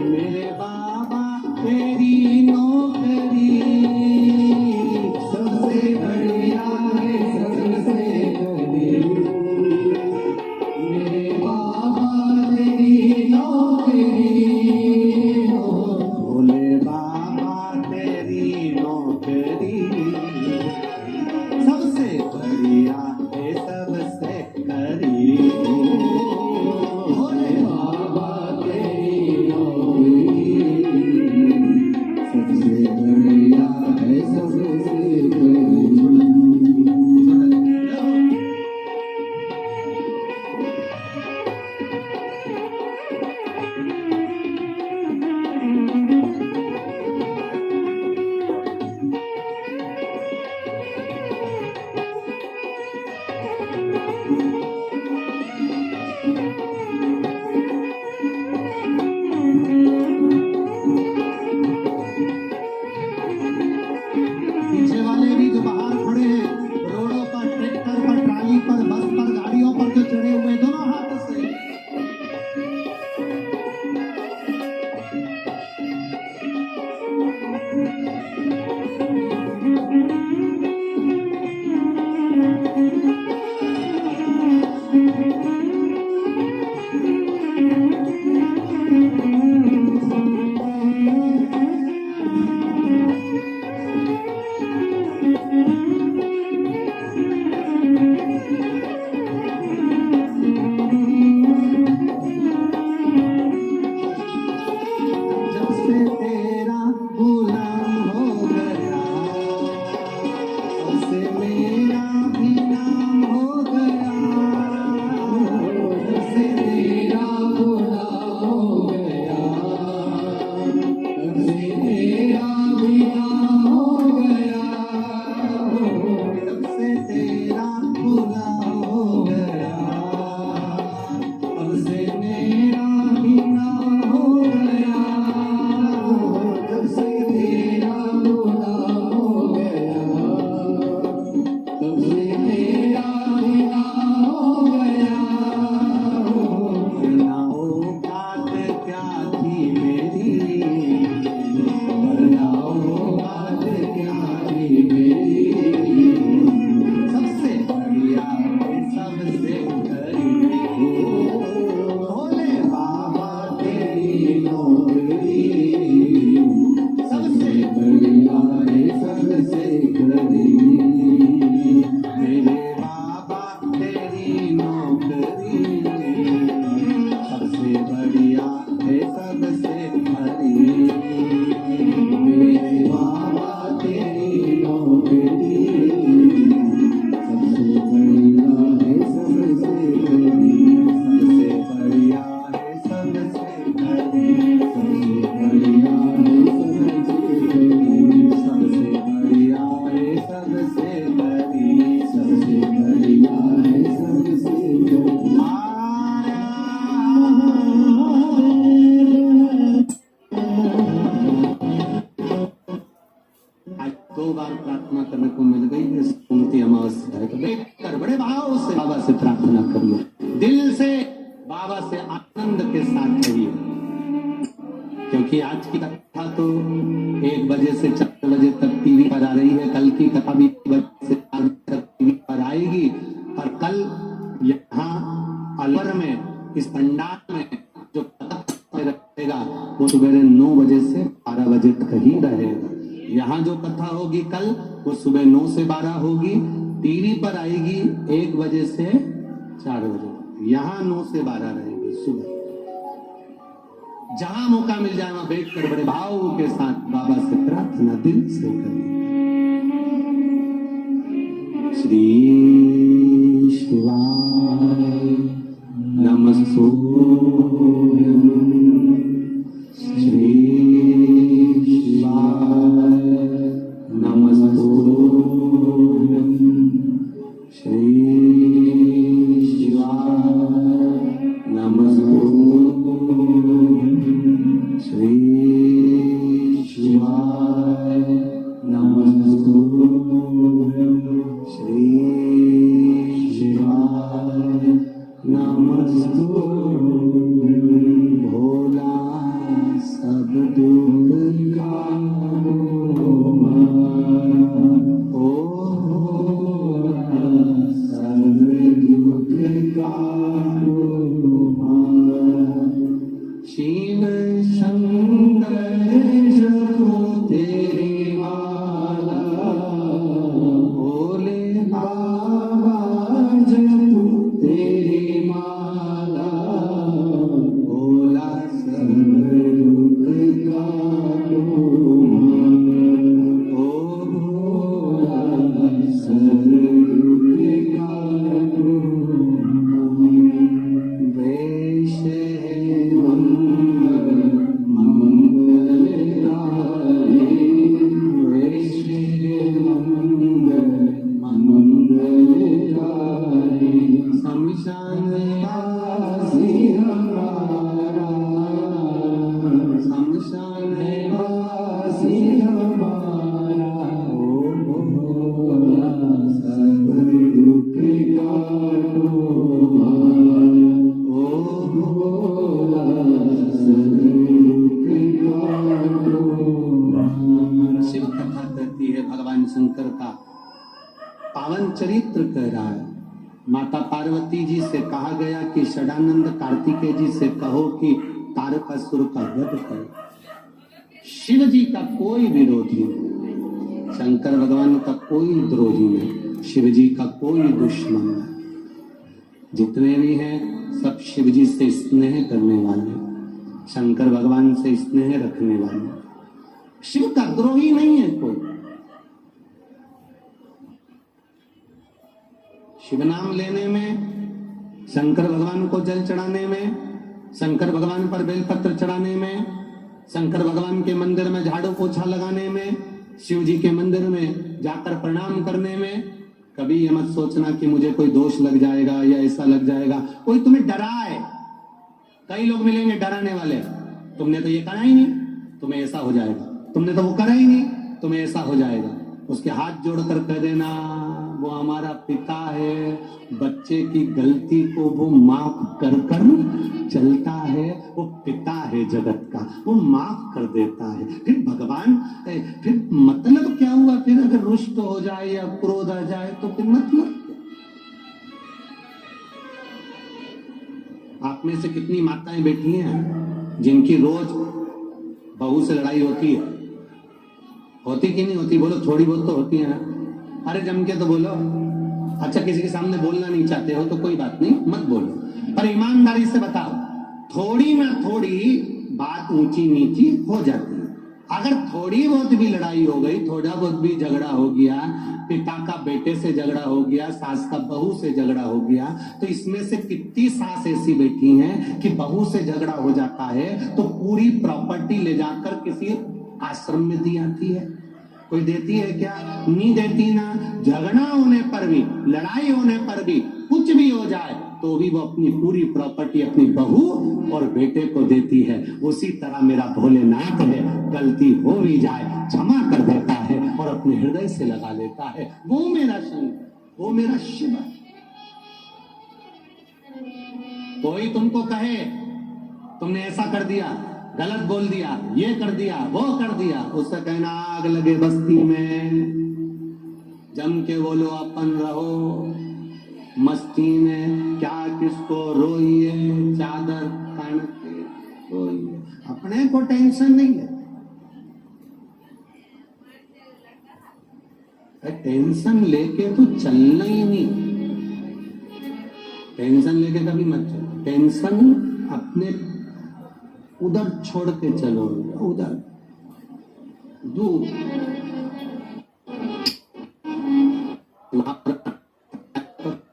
मेरे बाबा तेरी नौकरी, सबसे बढ़िया है सबसे बड़ी, मेरे बाबा तेरी नौकरी, भोले बाबा तेरी नौकरी, सबसे बढ़िया है सबसे खरी, भोले बाबा तेरी नौकरी, सबसे बढ़िया है सबसे खरी। पीछे वाले भी जो बाहर खड़े हैं, रोडों पर, ट्रैक्टर पर, ट्राली पर, बस पर, गाड़ियों पर जो चढ़े हुए, दोनों हाथ से जब से तेरा गुलाम हो गया, तब से मेरा भी नाम हो गया, जब से तेरा गुलाम हो गया, तब से तेरा भी नाम हो गया, जब से तेरा गुलाम हो गया, तब से मेरा भी नाम हो गया, जब से तेरा गुलाम हो गया, तब से मेरा भी नाम हो गया, ना औकात क्या थी मेरी, 2 बार प्रार्थना करने को मिल गई, ये सुनती अमावस्या है, तो बैठ कर बड़े भाव से बाबा से प्रार्थना करिए, दिल से बाबा से आनंद के साथ करिए। क्योंकि आज की कथा तो 1 बजे से 4 बजे तक टीवी पर आ रही है, कल की कथा भी 1 बजे से 4 बजे तक टीवी पर आएगी, पर कल यहाँ अलवर में इस पंडाल में जो कथा रहेगा वो सुबह 9 बजे से 12 बजे तक ही रहेगा। यहाँ जो कथा होगी कल वो सुबह 9 से 12 होगी, टीवी पर आएगी 1 बजे से 4 बजे, यहाँ 9 से 12 रहेगी सुबह। जहां मौका मिल जाए वहां बैठकर बड़े भाव के साथ बाबा से प्रार्थना दिल से करें। श्री शिवाय नमस्तुभ्यं, श्री शिवाय नमस्तुभ्यं, श्री शिवाय नमस्तुभ्यं, श्री शिवाय नमस्तुभ्यं, श्री शिवाय नमस्तुभ्यं। भोला सब दुख का ओ सब दुख का शिव शंकर जपो तेरी माला, भोले बाबा जपो तेरी माला, भोला सब दुख काटो, ओ भोला सब दुख काटो। वेश शिव कथा कहती है भगवान शंकर का पावन चरित्र कह रहा है। माता पार्वती जी से कहा गया कि षडानंद कार्तिकेय जी से कहो कि तारकासुर का वध करे। शिव जी का कोई विरोधी नहीं, शंकर भगवान का कोई द्रोही नहीं, शिव जी का कोई दुश्मन नहीं। जितने भी हैं सब शिव जी से स्नेह करने वाले, शंकर भगवान से स्नेह रखने वाले, शिव का द्रोही नहीं है कोई। शिव नाम लेने में, शंकर भगवान को जल चढ़ाने में, शंकर भगवान पर बेलपत्र चढ़ाने में, शंकर भगवान के मंदिर में झाड़ू पोछा लगाने में, शिव जी के मंदिर में जाकर प्रणाम करने में कभी ये मत सोचना कि मुझे कोई दोष लग जाएगा या ऐसा लग जाएगा, कोई तुम्हें डराए। कई लोग मिलेंगे डराने वाले, तुमने तो ये करा ही नहीं, तुम्हें ऐसा हो जाएगा, तुमने तो वो करा ही नहीं, तुम्हें ऐसा हो जाएगा। उसके हाथ जोड़कर कह देना वो हमारा पिता है, बच्चे की गलती को वो माफ कर कर चलता है, वो पिता है जगत का, वो माफ कर देता है। फिर भगवान, फिर मतलब क्या हुआ? फिर अगर रुष्ट हो जाए या क्रोध आ जाए तो फिर मतलब क्या? आप में से कितनी माताएं बैठी हैं जिनकी रोज बहू से लड़ाई होती है? होती कि नहीं होती? बोलो, थोड़ी बहुत तो होती है ना। अरे जम के तो बोलो। अच्छा, किसी के सामने बोलना नहीं चाहते हो तो कोई बात नहीं, मत बोलो, पर ईमानदारी से बताओ, थोड़ी ना थोड़ी बात ऊंची नीची हो जाती है। अगर थोड़ी बहुत भी लड़ाई हो गई, थोड़ा बहुत भी झगड़ा हो गया, पिता का बेटे से झगड़ा हो गया, सास का बहू से झगड़ा हो गया, तो इसमें से कितनी सास ऐसी बैठी हैं कि बहू से झगड़ा हो जाता है तो पूरी प्रॉपर्टी ले जाकर किसी आश्रम में दी आती है? कोई देती है क्या? नहीं देती ना। झगड़ा होने पर भी, लड़ाई होने पर भी, कुछ भी हो जाए तो भी वो अपनी पूरी प्रॉपर्टी अपनी बहू और बेटे को देती है। उसी तरह मेरा भोलेनाथ है, गलती हो भी जाए क्षमा कर देता है और अपनी अपने हृदय से लगा लेता है। वो मेरा शंकर, वो मेरा शिव है। कोई तुमको कहे तुमने ऐसा कर दिया, गलत बोल दिया, ये कर दिया, वो कर दिया, उससे कहना आग लगे बस्ती में, जम के बोलो अपन रहो मस्ती में, क्या किसको रोइए चादर तान के रोइए, अपने को टेंशन नहीं है। टेंशन लेके तो चलना ही नहीं, टेंशन लेके कभी मत चलो, टेंशन अपने उधर छोड़ के चलो, उधर दूर।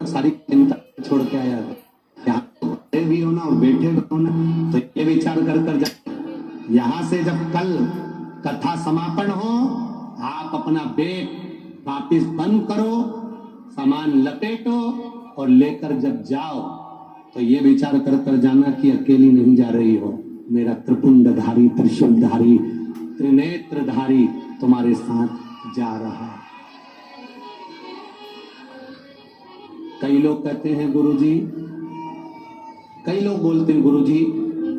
सारी चिंता छोड़ के आया, यहाँ भी हो ना और बैठे भी हो ना, तो ये विचार कर कर जा। यहाँ से जब कल कथा समापन हो, आप अपना बैग वापिस बंद करो, सामान लपेटो और लेकर जब जाओ तो ये विचार कर कर जाना कि अकेली नहीं जा रही हो, मेरा त्रिपुंडधारी, त्रिशूलधारी, त्रिनेत्रधारी तुम्हारे साथ जा रहा है। कई लोग कहते हैं गुरुजी, कई लोग बोलते हैं गुरुजी,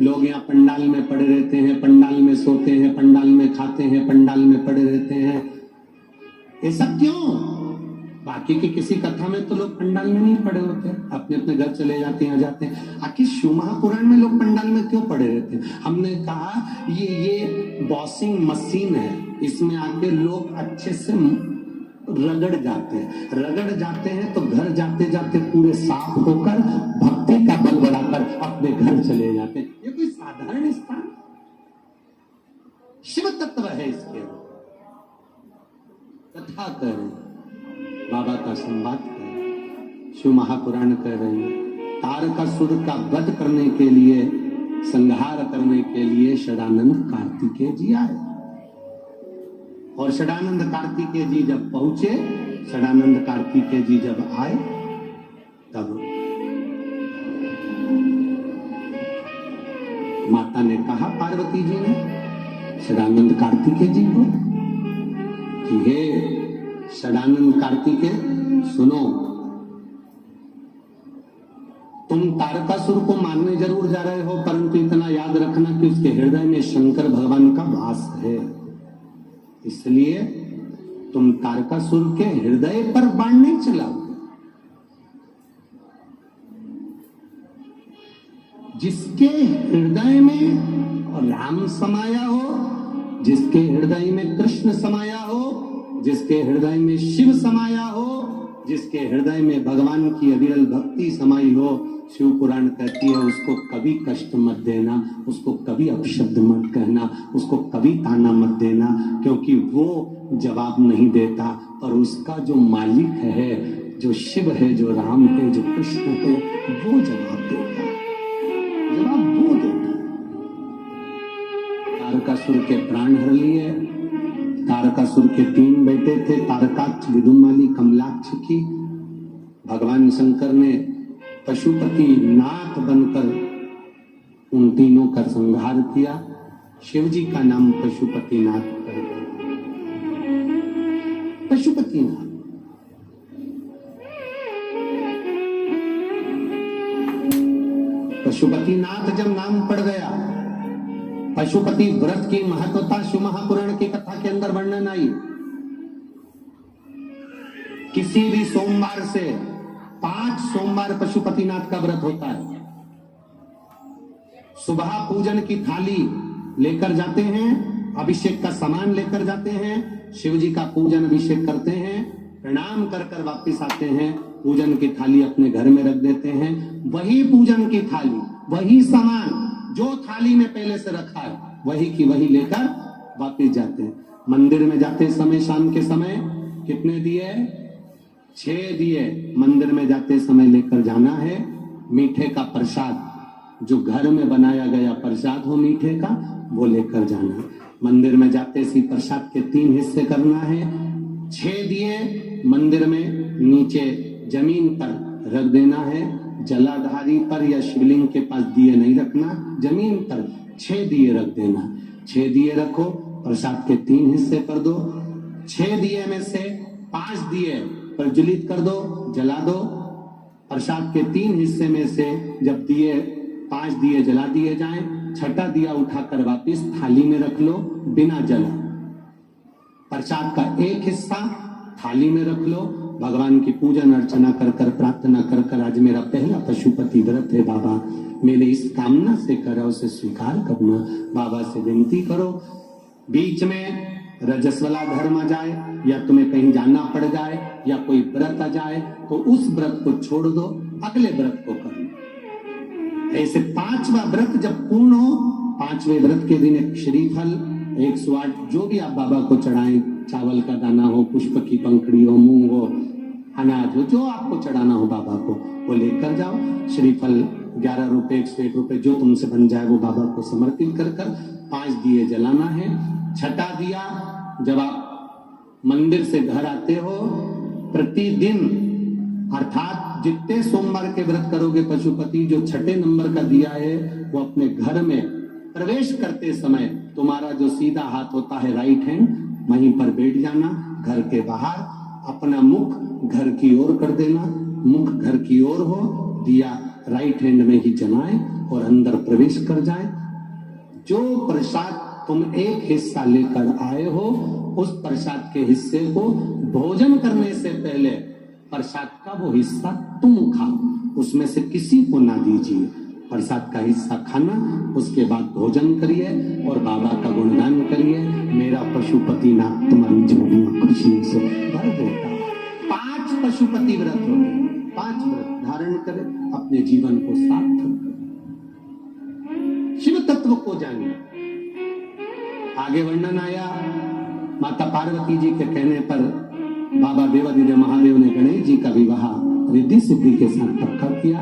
लोग यहाँ पंडाल में पड़े रहते हैं, पंडाल में सोते हैं, पंडाल में खाते हैं, पंडाल में पड़े रहते हैं, ये सब क्यों? बाकी की किसी कथा में तो लोग पंडाल में नहीं पड़े होते, अपने अपने घर चले जाते हैं, आ जाते हैं। आखिर शिव महापुराण में लोग पंडाल में क्यों पड़े रहते हैं? हमने कहा ये बॉसिंग मशीन है, इसमें आके लोग अच्छे से रगड़ जाते हैं, रगड़ जाते हैं तो घर जाते जाते पूरे साफ होकर भक्ति का बल बढ़ाकर अपने घर चले जाते हैं। ये कोई साधारण स्थान? शिव तत्व है इसके। कथा कर रहे हैं, बाबा का संवाद कर रहे हैं, शिव महापुराण कर रहे हैं। तारकासुर का वध करने के लिए, संहार करने के लिए षडानंद कार्तिकेय जी आए, और षडानंद कार्तिकेय जी जब पहुंचे, षडानंद कार्तिकेय जी जब आए, तब माता ने कहा, पार्वती जी ने षडानंद कार्तिकेय जी को कि हे षडानंद कार्तिकेय, सुनो, तुम तारकासुर को मारने जरूर जा रहे हो, परंतु इतना याद रखना कि उसके हृदय में शंकर भगवान का वास है, इसलिए तुम तारकासुर के हृदय पर बाण नहीं चलाओ। जिसके हृदय में राम समाया हो, जिसके हृदय में कृष्ण समाया हो, जिसके हृदय में शिव समाया हो, जिसके हृदय में भगवान की अविरल भक्ति समाई हो, शिव पुराण कहती है उसको कभी कष्ट मत देना, उसको कभी अपशब्द मत कहना, उसको कभी ताना मत देना, क्योंकि वो जवाब नहीं देता, पर उसका जो मालिक है, जो शिव है, जो राम है, जो कृष्ण है, वो जवाब देता है, जवाब वो देता है। तारकासुर के प्राण हर लिए। तारकासुर के 3 बेटे थे, तारकाक्ष, विदुमाली, कमलाक्ष की। भगवान शंकर ने पशुपति नाथ बनकर उन तीनों का संहार किया। शिव जी का नाम पशुपतिनाथ कर दिया। पशुपतिनाथ। पशुपतिनाथ जब नाम पड़ गया, पशुपति व्रत की महत्वता शिव महापुराण की कथा के अंदर वर्णन आई। किसी भी सोमवार से 5 सोमवार पशुपतिनाथ का व्रत होता है। सुबह पूजन की थाली लेकर जाते हैं, अभिषेक का सामान लेकर जाते हैं, शिव जी का पूजन अभिषेक करते हैं, प्रणाम कर कर वापिस आते हैं, पूजन की थाली अपने घर में रख देते हैं। वही पूजन की थाली, वही सामान जो थाली में पहले से रखा है, वही की वही लेकर वापिस जाते हैं। मंदिर में जाते समय, शाम के समय कितने दिए? 6 दिए मंदिर में जाते समय लेकर जाना है। मीठे का प्रसाद, जो घर में बनाया गया प्रसाद हो मीठे का, वो लेकर जाना। मंदिर में जाते सी प्रसाद के 3 हिस्से करना है। 6 दिए मंदिर में नीचे जमीन पर रख देना है। जलाधारी पर या शिवलिंग के पास दिए नहीं रखना, जमीन पर 6 दिए रख देना। 6 दिए रखो, प्रसाद के 3 हिस्से कर दो। 6 दिए में से 5 दिए प्रज्वलित कर दो, जला दो। प्रसाद के 3 हिस्से में से जब 5 दिए जला दिए जाएं, छठा दिया उठाकर वापिस थाली में रख लो बिना जला। प्रसाद का 1 हिस्सा थाली में रख लो, भगवान की पूजन अर्चना कर कर प्रार्थना कर कर, आज मेरा पहला पशुपति व्रत है बाबा, मेरे इस कामना से करो, उसे स्वीकार करना। बाबा से विनती करो। बीच में रजस्वला धर्म आ जाए या तुम्हें कहीं जाना पड़ जाए या कोई व्रत आ जाए तो उस व्रत को छोड़ दो, अगले व्रत को करो। ऐसे 5वां व्रत जब पूर्ण हो, 5वें व्रत के दिन एक श्रीफल 108 जो भी आप बाबा को चढ़ाएं, चावल का दाना हो, पुष्प की पंखड़ी हो, मूंग हो, अनाज हो, जो आपको चढ़ाना हो बाबा को वो लेकर जाओ। श्रीफल 11 रुपए 101 रुपए जो तुमसे बन जाए वो बाबा को समर्पित कर कर 5 दिए जलाना है। छठा दिया जब आप मंदिर से घर आते हो, प्रतिदिन अर्थात जितने सोमवार के व्रत करोगे पशुपति, जो 6ठे नंबर का दिया है वो अपने घर में प्रवेश करते समय तुम्हारा जो सीधा हाथ होता है राइट हैंड, वहीं पर बैठ जाना। घर के बाहर अपना मुख घर की ओर कर देना, मुख घर की ओर हो, दिया राइट हैंड में ही जलाएं और अंदर प्रवेश कर जाए। जो प्रसाद तुम 1 हिस्सा लेकर आए हो, उस प्रसाद के हिस्से को भोजन करने से पहले प्रसाद का वो हिस्सा तुम खाओ, उसमें से किसी को ना दीजिए। प्रसाद का हिस्सा खाना, उसके बाद भोजन करिए और बाबा का गुणगान करिए। मेरा पशुपति ना तुम्हारी झोली खुशी से भर देता। 5 पशुपति व्रत हो गए, 5 व्रत धारण करें, अपने जीवन को सार्थक करें, शिव तत्व को जानिए। आगे वर्णन आया, माता पार्वती जी के कहने पर बाबा देवादिदेव महादेव ने गणेश जी का विवाह रिद्धि सिद्धि के साथ पक्का किया।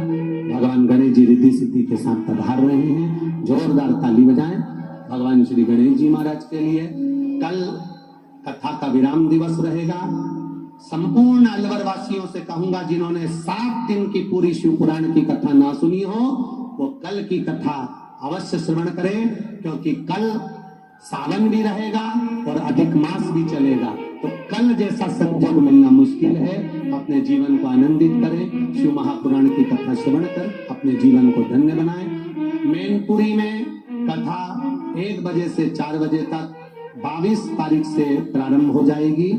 भगवान गणेश जी रिद्धि सिद्धि के साथ पधार रहे हैं। जोरदार ताली बजाएं भगवान श्री गणेश जी महाराज के लिए। कल कथा का विराम दिवस रहेगा। संपूर्ण अलवर वासियों से कहूंगा, जिन्होंने 7 दिन की पूरी शिव पुराण की कथा ना सुनी हो, वो कल की कथा अवश्य श्रवण करें, क्योंकि कल सावन भी रहेगा और अधिक मास भी चलेगा। तो कल जैसा संजोग मिलना मुश्किल है। अपने जीवन को आनंदित करें, शिव महापुराण की कथा श्रवण कर अपने जीवन को धन्य बनाएं। मैनपुरी में कथा 1 बजे से 4 बजे तक 22 तारीख से प्रारंभ हो जाएगी।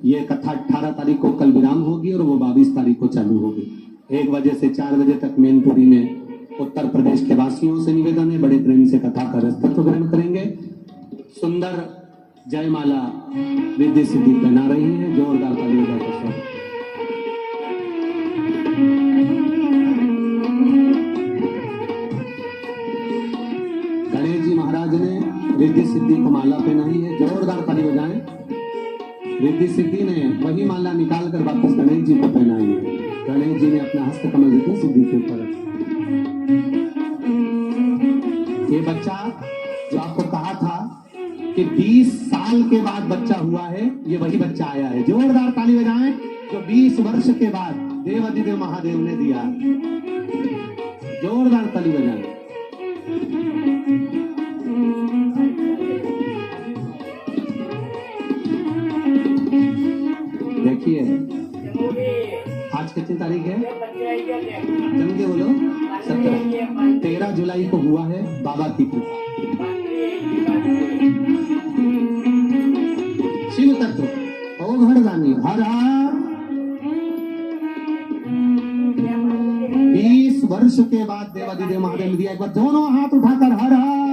ये कथा 18 तारीख को कल विराम होगी और वो 22 तारीख को चालू होगी। 1 बजे से 4 बजे तक मैनपुरी में उत्तर प्रदेश के वासियों से निवेदन है, बड़े प्रेम से कथा का रसतत्व ग्रहण करेंगे। सुंदर जयमाला रिद्धि सिद्धि पहना रही है, जोरदार ताली बजाकर। गणेश जी महाराज ने रिद्धि सिद्धि को माला पहनाई है, जोरदार ताली बजाएं। रिद्धि सिद्धि ने वही माला निकाल कर वापस गणेश जी को पहनाई है। गणेश जी ने अपना हस्त कमल रिद्धि सिद्धि के ऊपर। ये बच्चा जो आपको कहा था कि 20 साल के बाद बच्चा हुआ है, ये वही बच्चा आया है। जोरदार ताली बजाएं जो 20 वर्ष के बाद देवादिदेव महादेव ने दिया। जोरदार ताली बजाएं। देखिए आज कितनी तारीख है? जम के बोलो। 13 जुलाई को हुआ है बाबा की कृपा। शिव तत्व ओ घरदानी हर हर। 20 वर्ष के बाद देवादिदेव महादेव ने दिया। एक बार दोनों हाथ उठाकर हर हर।